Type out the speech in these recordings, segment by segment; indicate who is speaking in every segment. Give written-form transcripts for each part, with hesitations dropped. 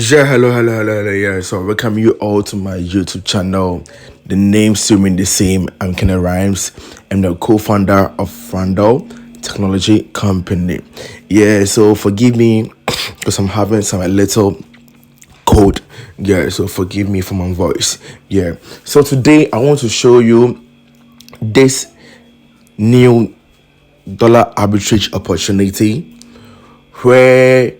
Speaker 1: Yeah, hello. Yeah, so welcome you all to my YouTube channel. The name still remain the same. I'm Kenneth Rhymes. I'm the co-founder of Randall Technology Company. Yeah, so forgive me because I'm having some a little cold. Yeah, so forgive me for my voice. Yeah, so today I want to show you this new dollar arbitrage opportunity where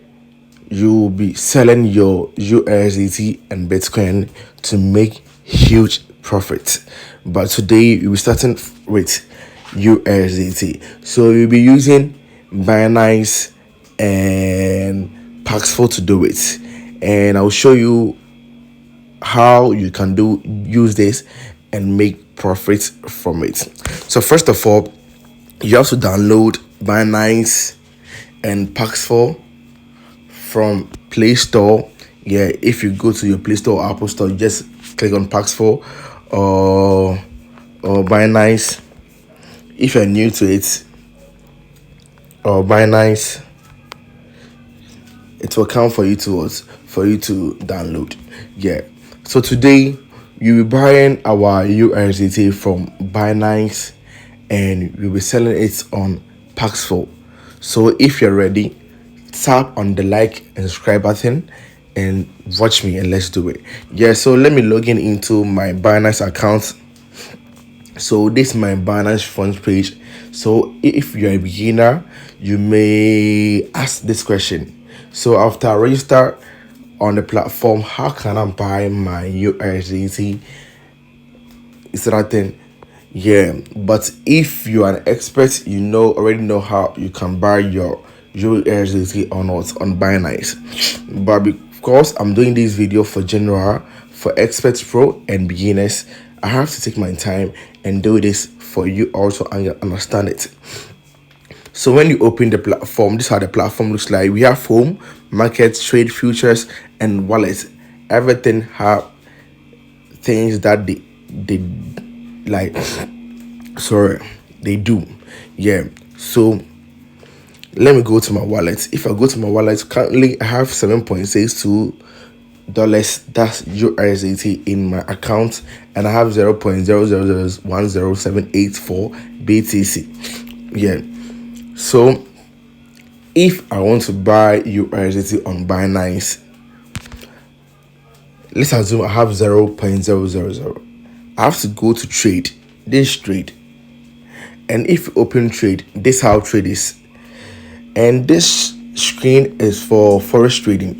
Speaker 1: you will be selling your USDT and Bitcoin to make huge profits. But today we'll be starting with USDT. So you'll be using Binance and Paxful to do it. And I'll show you how you can use this and make profits from it. So first of all, you have to download Binance and Paxful from Play Store. Yeah, if you go to your Play Store or Apple Store, you just click on Paxful or Binance. If you're new to it, or Binance, it will count for you to download. Yeah. So today you'll be buying our USDT from Binance and we'll be selling it on Paxful. So if you're ready, tap on the like and subscribe button and watch me and let's do it. Yeah, so let me log in into my Binance account. So this is my Binance front page. So if you're a beginner, you may ask this question. So after I register on the platform, how can I buy my USDT? Is that thing? Yeah, but if you are an expert, you already know how you can buy your USDT or not on Binance. But because I'm doing this video for general, for experts, pro and beginners, I have to take my time and do this for you also understand it. So when you open the platform, this is how the platform looks like. We have home, markets, trade, futures, and wallets. Everything have things that they like. Sorry, they do. Yeah. So let me go to my wallet. If I go to my wallet, currently I have $7.62. That's USDT in my account, and I have 0.0001074 BTC. Yeah. So if I want to buy USDT on Binance, let's assume I have 0.000. I have to go to trade. This trade. And if you open trade, this is how trade is. And this screen is for forex trading.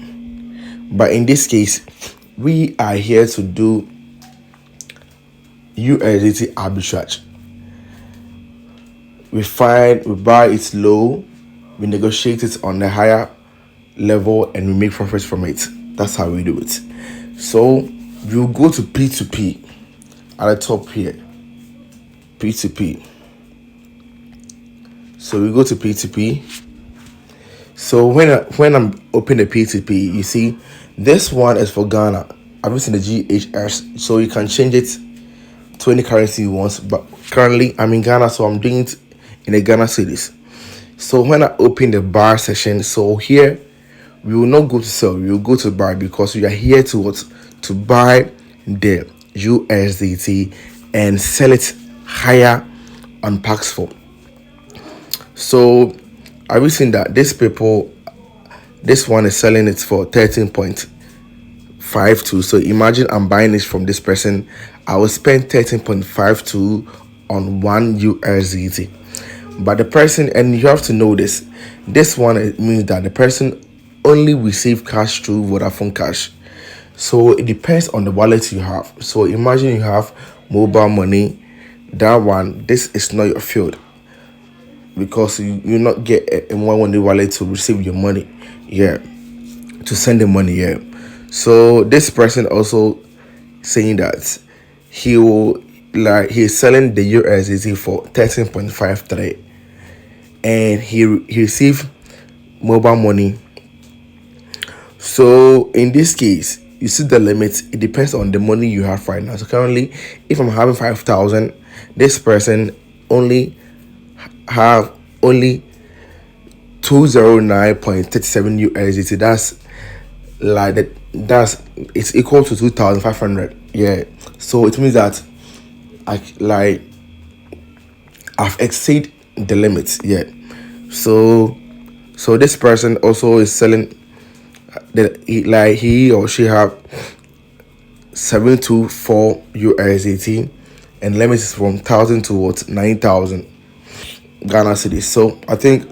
Speaker 1: But in this case, we are here to do USDT arbitrage. We buy it low, we negotiate it on a higher level, and we make profits from it. That's how we do it. So we'll go to P2P at the top here. P2P. So we go to P2P. So when I'm opening the P2P, you see this one is for Ghana. I'm using the GHS, so you can change it to any currency you want. But currently I'm in Ghana, so I'm doing it in the Ghana cedis. So when I open the bar session, so here we will not go to sell, we will go to buy because we are here to buy the USDT and sell it higher on Paxful. So I've seen that this one is selling it for 13.52. So imagine I'm buying this from this person. I will spend 13.52 on one USDT. But the person, and you have to know this one, it means that the person only receive cash through Vodafone Cash. So it depends on the wallet you have. So imagine you have mobile money. That one, this is not your field, because you not get a one wallet to receive your money, to send the money. So this person also saying that he's selling the USDT for 13.53, and he received mobile money. So in this case, you see the limit. It depends on the money you have right now. So currently, if I'm having 5,000, this person only 209.37 USDT. That's like that, that's it's equal to 2,500. Yeah, so it means that I've exceeded the limit. Yeah, so this person also is selling that he or she have 724 USDT, and limit is from 1,000 to what 9,000 Ghana cedis. So I think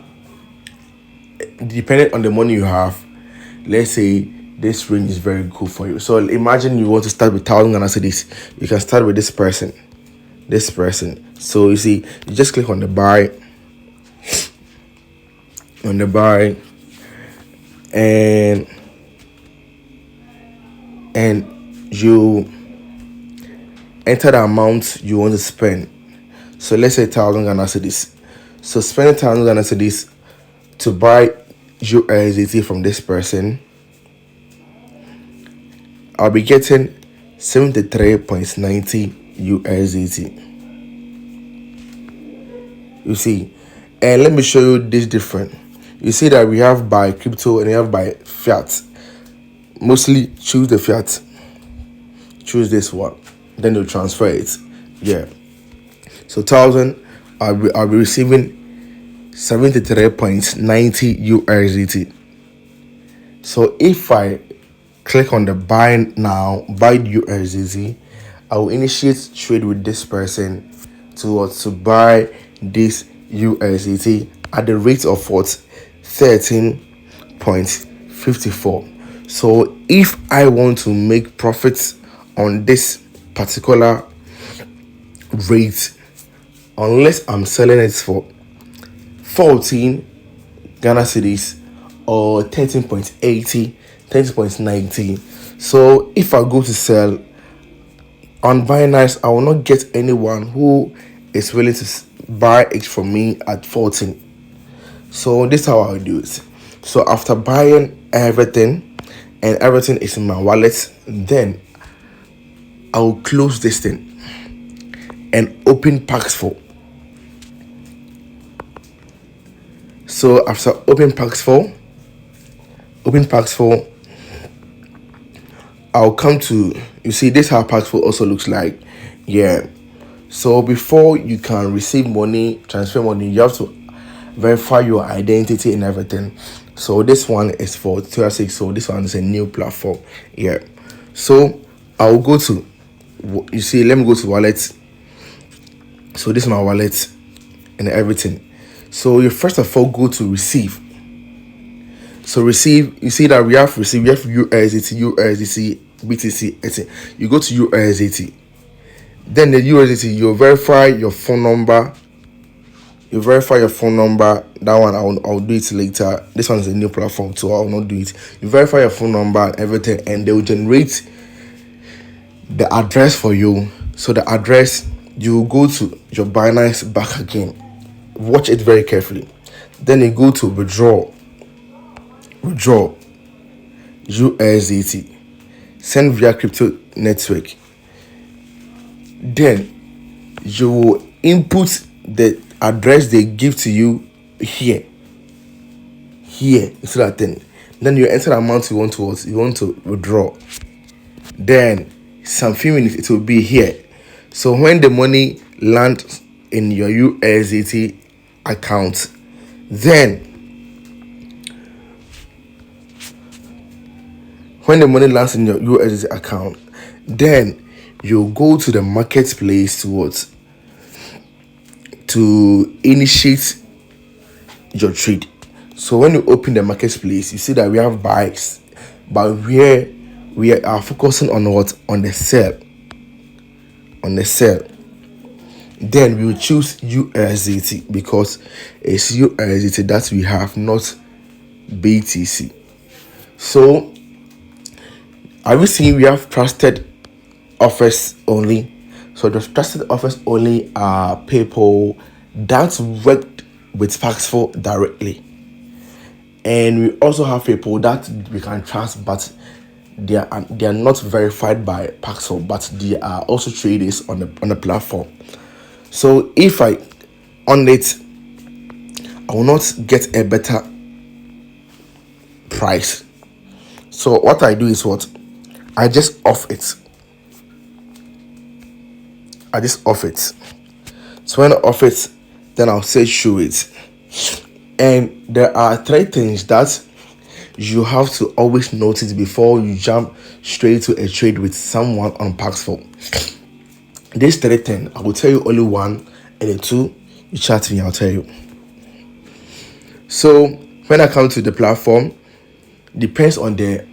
Speaker 1: depending on the money you have, let's say this range is very good for you. So imagine you want to start with 1,000 Ghana cedis, you can start with this person. So you see, you just click on the buy, and you enter the amount you want to spend. So let's say 1,000 Ghana cedis. So spend 1,000 Ghana cedis to buy USDT from this person. I'll be getting 73.90 USDT. You see, and let me show you this different. You see that we have by crypto and we have by fiat. Mostly choose the fiat. Choose this one, then you transfer it. Yeah. So 1,000, I'll be receiving 73.90 USDT. So if I click on the buy now, buy USDT, I will initiate trade with this person to buy this USDT at the rate of what 13.54. So if I want to make profits on this particular rate, unless I'm selling it for 14 Ghana cedis or 13.80, 13.90. So if I go to sell on Binance, I will not get anyone who is willing to buy it from me at 14. So this is how I'll do it. So after buying everything and everything is in my wallet, then I'll close this thing and open Pax4. So after open Pax4, I'll come to, you see, this how Pax4 also looks like. Yeah. So before you can receive money, transfer money, you have to verify your identity and everything. So this one is for 26. So this one is a new platform. Yeah. So I'll go to, you see, let me go to wallet. So this is my wallet and everything. So you first of all go to receive. So receive, you see that we have receive, we have USDT, BTC, etc. You go to USDT. Then the USDT, you verify your phone number. That one I'll do it later. This one is a new platform, so I'll not do it. You verify your phone number and everything, and they will generate the address for you. So the address, you go to your Binance back again. Watch it very carefully. Then you go to withdraw USDT, send via crypto network. Then you input the address they give to you here into that thing. Then you enter the amount you want to withdraw. Then some few minutes it will be here. So when the money lands in your USDT account, then when the money lands in your USDT account, then you go to the marketplace to initiate your trade. So when you open the marketplace, you see that we have buys, but we are focusing on what? On the sell. Then we will choose USDT because it's USDT that we have, not BTC. So have you seen we have trusted offers only? So the trusted offers only are people that worked with Pax4 directly, and we also have people that we can trust, but they are not verified by Pax4, but they are also traders on the platform. So if I on it, I will not get a better price. So what I do is what? I just off it. So when I off it, then I'll say show it. And there are three things that you have to always notice before you jump straight to a trade with someone on Paxful. These three things, I will tell you only one, and the two, you chat me, I'll tell you. So when I come to the platform, depends on the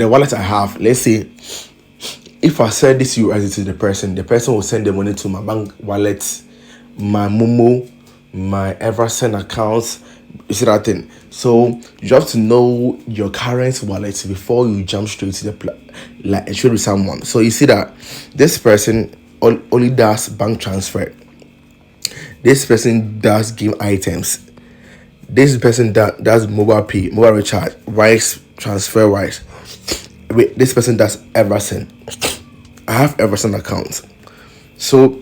Speaker 1: wallet I have. Let's say if I send this USDT to the person will send the money to my bank wallet, my Momo, my Eversend accounts. You see that thing? So you have to know your current wallet before you jump straight to the like trade with someone. So you see that this person only does bank transfer. This person does game items. This person does mobile pay, mobile recharge, wise transfer wise. Wait, this person does Eversend. I have Eversend account. So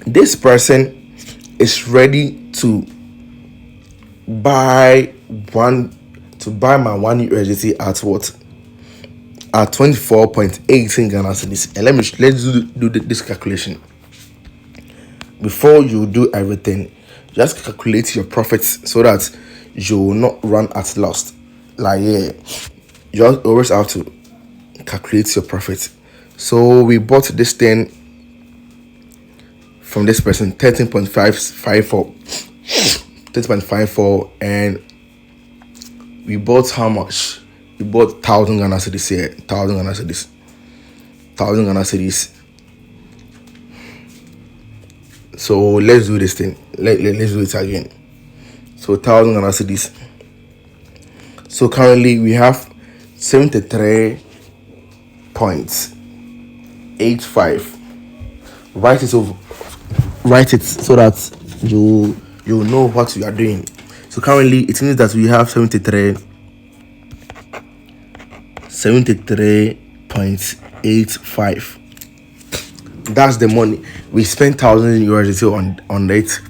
Speaker 1: this person is ready to buy my one USDT at what? At 24.18 Ghana cedis. And let's do this calculation. Before you do everything, just calculate your profits so that you will not run at loss. Like you always have to calculate your profits. So we bought this thing from this person, 13.54, and we bought how much? We bought 1,000 Ghana cedis here, 1,000 Ghana cedis. So let's do this thing. Let's do it again. So 1,000 Ghana cedis. So currently we have 73.85. Write it so that you know what you are doing. So currently it means that we have 73.85. That's the money we spent 1,000 USDT on it,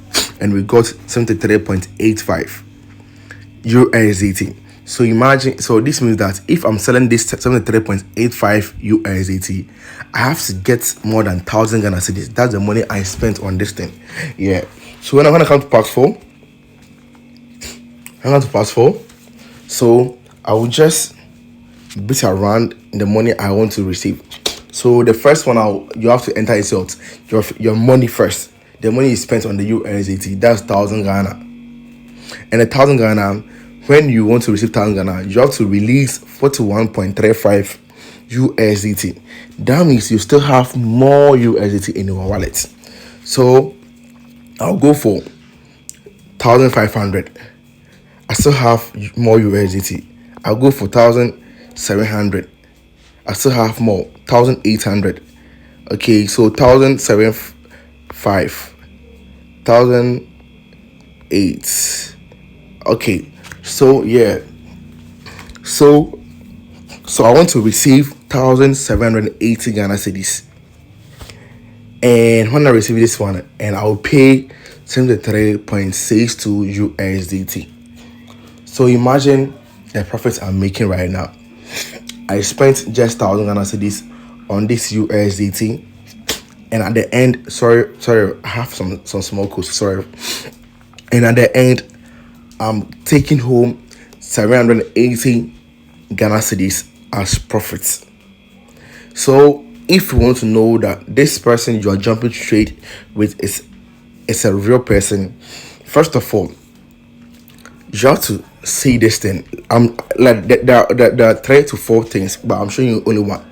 Speaker 1: and we got 73.85 USDT. So imagine, so this means that if I'm selling this 73.85 USDT, I have to get more than 1,000 Ghana cedis. That's the money I spent on this thing. Yeah. So when I come to Paxful, so I will just beat around the money I want to receive. So the first one, you have to enter your money first. The money is spent on the USDT. That's 1,000 Ghana. And 1,000 Ghana, when you want to receive 1,000 Ghana, you have to release 41.35 USDT. That means you still have more USDT in your wallet. So I'll go for 1,500. I still have more USDT. I'll go for 1,700. I still have more, 1,800. Okay, so 1,075, 1,008. Okay, so yeah, so I want to receive 1,780 Ghana cedis. And when I receive this one, and I'll pay 73.62 USDT. So imagine the profits I'm making right now. I spent just 1,000 Ghana cedis on this USDT, and at the end, sorry, I have some small costs, sorry. And at the end, I'm taking home 780 Ghana cedis as profits. So if you want to know that this person you are jumping straight with is a real person, first of all, you have to see this thing. Like there are 3 to 4 things, but I'm showing you only one.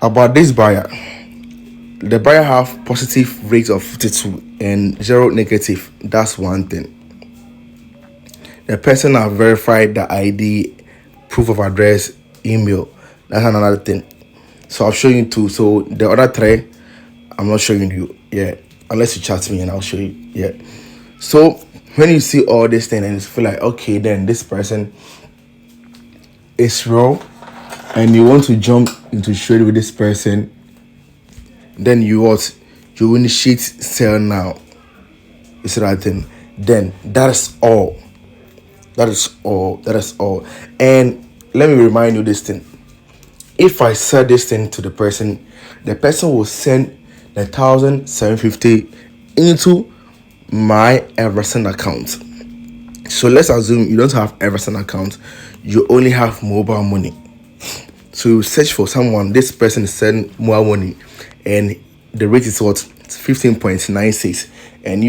Speaker 1: About this buyer, the buyer have positive rate of 52 and 0 negative. That's one thing. The person have verified the ID, proof of address, email. That's another thing. So I'll show you 2. So the other 3, I'm not showing you. Yeah, unless you chat me and I'll show you. Yeah. So when you see all this thing and you feel like, okay, then this person is raw, and you want to jump into trade with this person, then you initiate sell now. You see that thing? Then that's all. That is all. That is all. And let me remind you this thing. If I sell this thing to the person will send the 1,750 into my Everson account. So let's assume you don't have Everson account, you only have mobile money. So you search for someone, this person is sending more money, and the rate is what? 15.96, and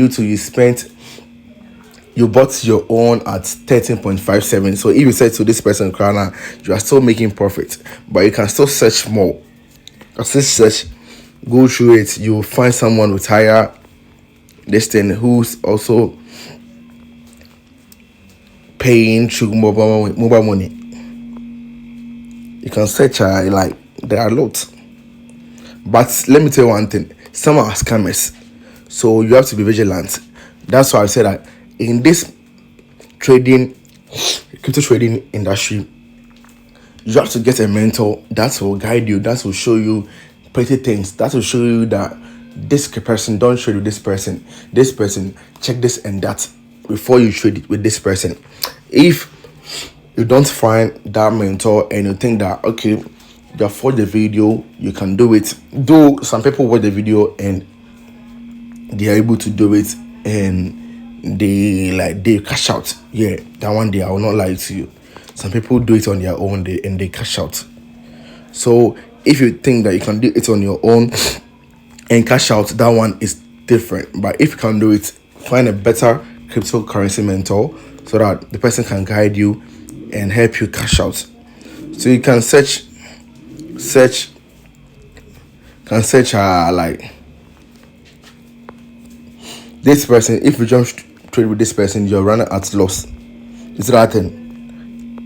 Speaker 1: you bought your own at 13.57. So if you said to this person, Krana, you are still making profit, but you can still search more. As this search, go through it, you will find someone with higher this thing who's also paying through mobile money. You can search like there are lots. But let me tell you one thing, some are scammers. So you have to be vigilant. That's why I said that in this crypto trading industry, you have to get a mentor that will guide you, that will show you pretty things, that will show you that this person, don't trade with this person, check this and that before you trade with this person. If you don't find that mentor and you think that, okay, you have watched the video, you can do it. Though some people watch the video and they are able to do it and they cash out. Yeah, that one day I will not lie to you. Some people do it on their own and they cash out. So if you think that you can do it on your own and cash out, that one is different. But if you can do it, find a better cryptocurrency mentor so that the person can guide you and help you cash out. So you can search like this person. If you jump trade with this person, you're running at loss. Is that thing?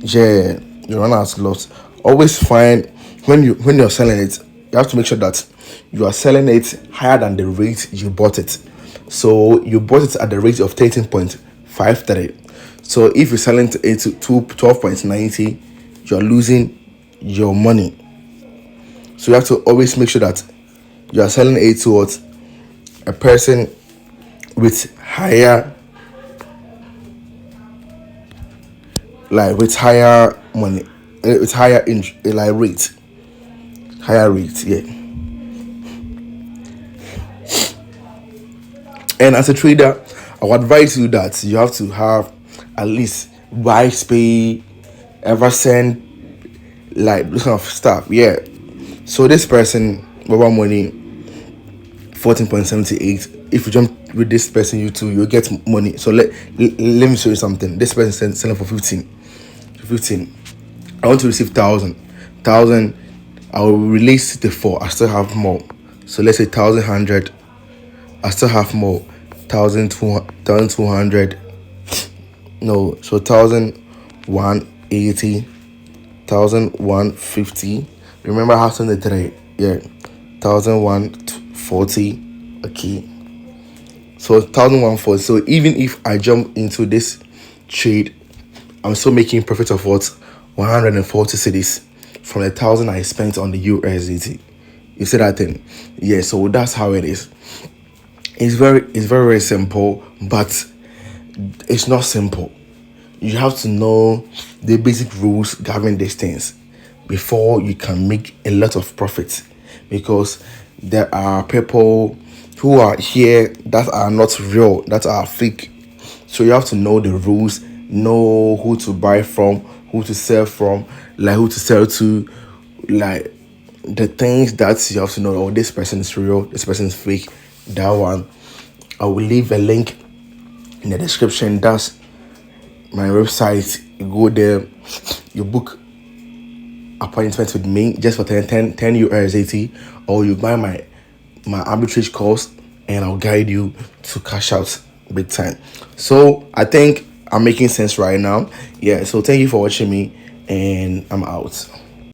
Speaker 1: Yeah, you're running at loss. Always find when you're selling it, you have to make sure that you are selling it higher than the rate you bought it. So you bought it at the rate of 13.53. So if you're selling it to 12.90, you're losing your money. So you have to always make sure that you are selling it towards a person with higher money, with higher rate, yeah. And as a trader, I would advise you that you have to have at least Wisepay, Eversend, like this kind of stuff, yeah. So this person, mobile money, 14.78. If you jump with this person, you'll get money. So let me show you something. This person is selling for 15. I want to receive 1,000. I will release the 4. I still have more. So let's say 1,100. I still have more. 1,200. No, so 1,180. 1,150. Remember I have something today. Yeah. 1,140. Okay. So 1,140. So even if I jump into this trade, I'm still making profit of what? 140 cedis from the 1,000 I spent on the USDT. You see that thing? Yeah, so that's how it is. It's very simple, but it's not simple. You have to know the basic rules governing these things before you can make a lot of profit, because there are people who are here that are not real, that are fake. So you have to know the rules, know who to buy from, who to sell from, like who to sell to, like the things that you have to know. Oh, this person is real, this person is fake. That one, I will leave a link in the description. That's my website. You go there, you book appointment with me just for 10 USDT, or you buy my arbitrage course and I'll guide you to cash out big time. So I think I'm making sense right now. Yeah, so thank you for watching me and I'm out.